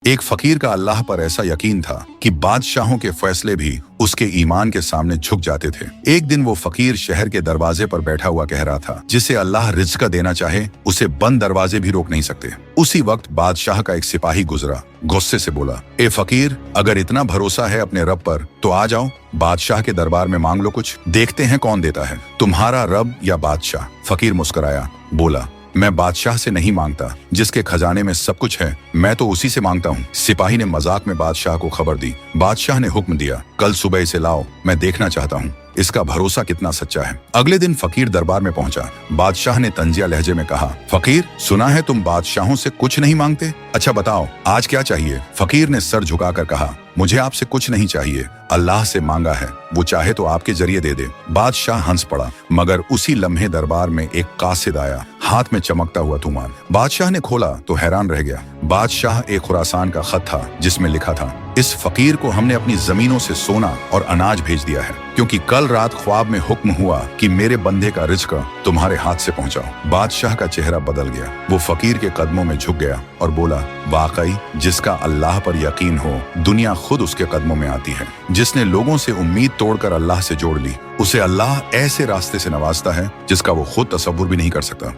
एक फकीर का अल्लाह पर ऐसा यकीन था कि बादशाहों के फैसले भी उसके ईमान के सामने झुक जाते थे। एक दिन वो फकीर शहर के दरवाजे पर बैठा हुआ कह रहा था, जिसे अल्लाह रिज़्क देना चाहे उसे बंद दरवाजे भी रोक नहीं सकते। उसी वक्त बादशाह का एक सिपाही गुजरा, गुस्से से बोला, ए फकीर, अगर इतना भरोसा है अपने रब पर तो आ जाओ, बादशाह के दरबार में मांग लो कुछ, देखते हैं कौन देता है, तुम्हारा रब या बादशाह। फकीर मुस्कुराया, बोला, मैं बादशाह से नहीं मांगता, जिसके खजाने में सब कुछ है, मैं तो उसी से मांगता हूँ। सिपाही ने मजाक में बादशाह को खबर दी। बादशाह ने हुक्म दिया, कल सुबह इसे लाओ, मैं देखना चाहता हूँ इसका भरोसा कितना सच्चा है। अगले दिन फकीर दरबार में पहुंचा। बादशाह ने तंजिया लहजे में कहा, फकीर, सुना है तुम बादशाहों से कुछ नहीं मांगते, अच्छा बताओ आज क्या चाहिए। फकीर ने सर झुकाकर कहा, मुझे आपसे कुछ नहीं चाहिए, अल्लाह से मांगा है, वो चाहे तो आपके जरिए दे दे। बादशाह हंस पड़ा, मगर उसी लम्हे दरबार में एक कासिद आया, हाथ में चमकता हुआ तूमान। बादशाह ने खोला तो हैरान रह गया। बादशाह एक खुरासान का खत था, जिसमें लिखा था, इस फकीर को हमने अपनी जमीनों से सोना और अनाज भेज दिया है, क्योंकि कल रात ख्वाब में हुक्म हुआ कि मेरे बंदे का रिज़्क तुम्हारे हाथ से पहुंचाओ। बादशाह का चेहरा बदल गया, वो फकीर के कदमों में झुक गया और बोला, वाकई जिसका अल्लाह पर यकीन हो, दुनिया खुद उसके कदमों में आती है। जिसने लोगों से उम्मीद तोड़कर अल्लाह से जोड़ ली, उसे अल्लाह ऐसे रास्ते से नवाजता है जिसका वो खुद तसव्वुर भी नहीं कर सकता।